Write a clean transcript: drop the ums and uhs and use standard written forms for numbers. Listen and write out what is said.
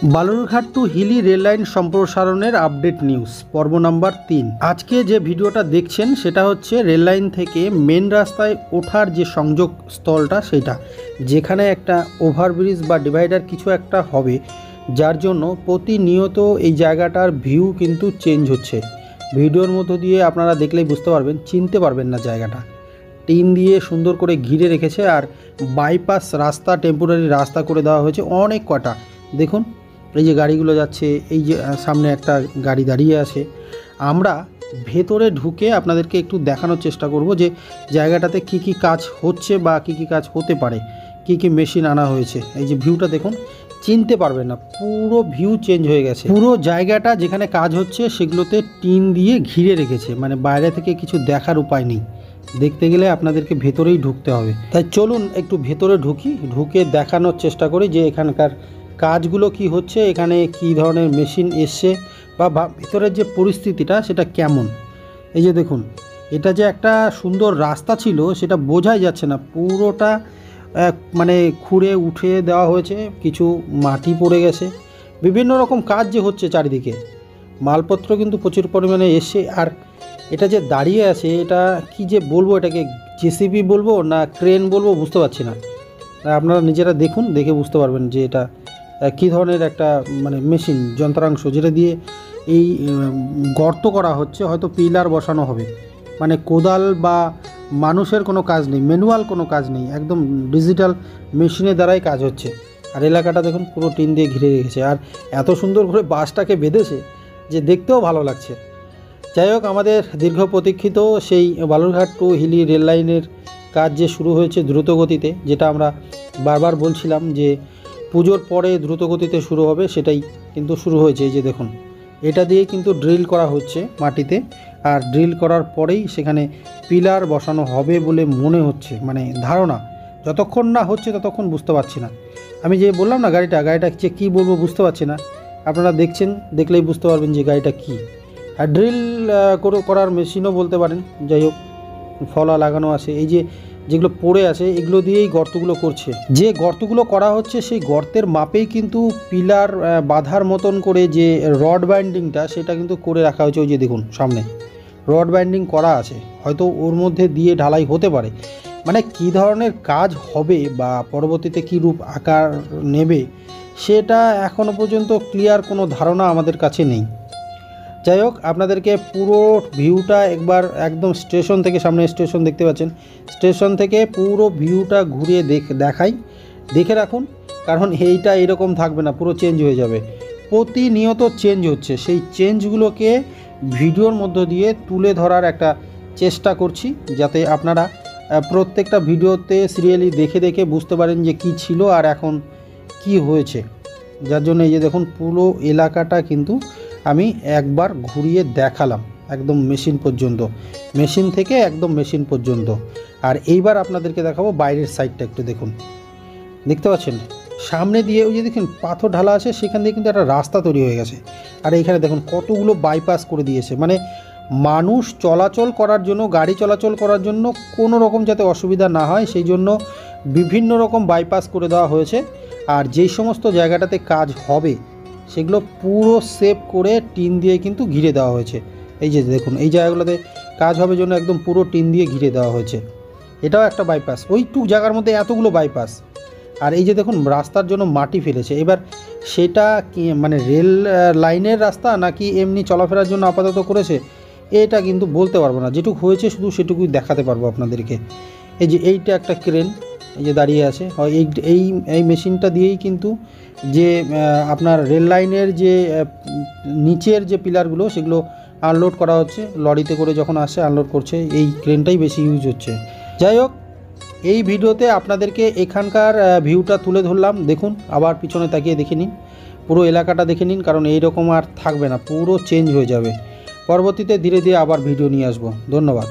Balurghat two Hili rail line সম্প্রসারণের update news পর্ব number 3। আজকে যে ভিডিওটা দেখছেন সেটা হচ্ছে রেললাইন থেকে মেন রাস্তায় ওঠার যে সংযোগ স্থলটা, সেটা যেখানে একটা ওভারব্রিজ বা ডিভাইডার কিছু একটা হবে, যার জন্য প্রতিনিয়ত এই জায়গাটার ভিউ কিন্তু চেঞ্জ হচ্ছে। ভিডিওর মধ্য দিয়ে আপনারা দেখলেই বুঝতে পারবেন, চিনতে পারবেন না জায়গাটা। টিন দিয়ে সুন্দর করে ঘিরে রেখেছে আর বাইপাস রাস্তা, টেম্পোরারি রাস্তা করে দেওয়া হয়েছে অনেক কটা। দেখুন এই যে গাড়িগুলো যাচ্ছে, এই যে সামনে একটা গাড়ি দাঁড়িয়ে আছে। আমরা ভেতরে ঢুকে আপনাদেরকে একটু দেখানোর চেষ্টা করব যে জায়গাটাতে কি কি কাজ হচ্ছে বা কি কি কাজ হতে পারে, কি কি মেশিন আনা হয়েছে। এই যে ভিউটা দেখুন, চিনতে পারবেন না, পুরো ভিউ চেঞ্জ হয়ে গেছে। পুরো জায়গাটা যেখানে কাজ হচ্ছে সেগুলোতে টিন দিয়ে ঘিরে রেখেছে, মানে বাইরে থেকে কিছু দেখার উপায় নেই। দেখতে গেলে আপনাদেরকে ভেতরেই ঢুকতে হবে। তাই চলুন একটু ভেতরে ঢুকে দেখানোর চেষ্টা করি যে এখানকার কাজগুলো কি হচ্ছে, এখানে কি ধরনের মেশিন এসছে বা ভেতরের যে পরিস্থিতিটা সেটা কেমন। এই যে দেখুন, এটা যে একটা সুন্দর রাস্তা ছিল সেটা বোঝাই যাচ্ছে না, পুরোটা মানে খুঁড়ে উঠে দেওয়া হয়েছে, কিছু মাটি পড়ে গেছে। বিভিন্ন রকম কাজ যে হচ্ছে চারিদিকে, মালপত্র কিন্তু প্রচুর পরিমাণে এসছে। আর এটা যে দাঁড়িয়ে আছে, এটা কি যে বলবো, এটাকে জেসিবি বলবো না ক্রেন বলবো বুঝতে পারছি না। আপনারা নিজেরা দেখুন, দেখে বুঝতে পারবেন যে এটা কী ধরনের একটা মানে মেশিন, যন্ত্রাংশ, যেটা দিয়ে এই গর্ত করা হচ্ছে। হয়তো পিলার বসানো হবে, মানে কোদাল বা মানুষের কোনো কাজ নেই, ম্যানুয়াল কোনো কাজ নেই, একদম ডিজিটাল মেশিনের দ্বারাই কাজ হচ্ছে। আর এলাকাটা দেখুন পুরো টিন দিয়ে ঘিরে রেখেছে, আর এত সুন্দর করে বাসটাকে বেঁধেছে যে দেখতেও ভালো লাগছে। যাই হোক, আমাদের দীর্ঘ প্রতীক্ষিত সেই বালুরঘাট টু হিলি রেল লাইনের কাজ যে শুরু হয়েছে দ্রুতগতিতে, যেটা আমরা বারবার বলছিলাম যে পুজোর পরে দ্রুতগতিতে শুরু হবে, সেটাই কিন্তু শুরু হয়েছে। এই যে দেখুন, এটা দিয়ে কিন্তু ড্রিল করা হচ্ছে মাটিতে, আর ড্রিল করার পরেই সেখানে পিলার বসানো হবে বলে মনে হচ্ছে, মানে ধারণা। যতক্ষণ না হচ্ছে ততক্ষণ বুঝতে পারছি না। আমি যে বললাম না গাড়িটা যে কী বলবো বুঝতে পারছি না। আপনারা দেখছেন, দেখলেই বুঝতে পারবেন যে গাড়িটা কী। আর ড্রিল করার মেশিনও বলতে পারেন। যাই হোক, ফলা লাগানো আছে, এই যে যেগুলো পড়ে আছে এগুলো দিয়েই গর্তগুলো করছে। যে গর্তগুলো করা হচ্ছে সেই গর্তের মাপেই কিন্তু পিলার বাঁধার মতন করে যে রড বাইন্ডিংটা, সেটা কিন্তু করে রাখা হয়েছে। ওই যে দেখুন সামনে রড বাইন্ডিং করা আছে, হয়তো ওর মধ্যে দিয়ে ঢালাই হতে পারে। মানে কী ধরনের কাজ হবে বা পরবর্তীতে কী রূপ আকার নেবে, সেটা এখনও পর্যন্ত ক্লিয়ার কোনো ধারণা আমাদের কাছে নেই। যাই হোক, আপনাদেরকে পুরো ভিউটা একবার একদম স্টেশন থেকে, সামনে স্টেশন দেখতে পাচ্ছেন, স্টেশন থেকে পুরো ভিউটা ঘুরিয়ে দেখাই, দেখে রাখুন। কারণ এইটা এরকম থাকবে না, পুরো চেঞ্জ হয়ে যাবে। প্রতিনিয়ত চেঞ্জ হচ্ছে, সেই চেঞ্জগুলোকে ভিডিওর মধ্য দিয়ে তুলে ধরার একটা চেষ্টা করছি, যাতে আপনারা প্রত্যেকটা ভিডিওতে সিরিয়ালি দেখে দেখে বুঝতে পারেন যে কি ছিল আর এখন কি হয়েছে। যার জন্য এই যে দেখুন, পুরো এলাকাটা কিন্তু আমি একবার ঘুরিয়ে দেখালাম, একদম মেশিন পর্যন্ত, মেশিন থেকে একদম মেশিন পর্যন্ত। আর এইবার আপনাদেরকে দেখাবো বাইরের সাইডটা। একটু দেখুন, দেখতে পাচ্ছেন সামনে দিয়ে ওই যে দেখুন পাথর ঢালা আছে, সেখান দিয়ে কিন্তু একটা রাস্তা তৈরি হয়ে গেছে। আর এইখানে দেখুন কতগুলো বাইপাস করে দিয়েছে, মানে মানুষ চলাচল করার জন্য, গাড়ি চলাচল করার জন্য কোনো রকম যাতে অসুবিধা না হয় সেই জন্য বিভিন্ন রকম বাইপাস করে দেওয়া হয়েছে। আর যেই সমস্ত জায়গাটাতে কাজ হবে সেগুলো পুরো সেভ করে টিন দিয়ে কিন্তু ঘিরে দেওয়া হয়েছে। এই যে দেখুন, এই জায়গাগুলোতে কাজ হবে জন্য একদম পুরো টিন দিয়ে ঘিরে দেওয়া হয়েছে। এটাও একটা বাইপাস, ওইটুক জায়গার মধ্যে এতগুলো বাইপাস। আর এই যে দেখুন রাস্তার জন্য মাটি ফেলেছে। এবার সেটা কি মানে রেল লাইনের রাস্তা নাকি এমনি চলাফেরার জন্য আপাতত করেছে, এটা কিন্তু বলতে পারবো না। যেটুকু হয়েছে শুধু সেটুকুই দেখাতে পারবো আপনাদেরকে। এই যে এইটা একটা ক্রেন, এই যে দাঁড়িয়ে আছে, এই মেশিনটা দিয়েই কিন্তু যে আপনার রেল লাইনের যে নিচের যে পিলারগুলো সেগুলো আনলোড করা হচ্ছে, লরিতে করে যখন আসে আনলোড করছে, এই ক্রেনটাই বেশি ইউজ হচ্ছে। যাই হোক, এই ভিডিওতে আপনাদেরকে এখানকার ভিউটা তুলে ধরলাম। দেখুন, আবার পিছনে তাকিয়ে দেখে নিন, পুরো এলাকাটা দেখে নিন, কারণ এইরকম আর থাকবে না, পুরো চেঞ্জ হয়ে যাবে। পরবর্তীতে ধীরে ধীরে আবার ভিডিও নিয়ে আসবো। ধন্যবাদ।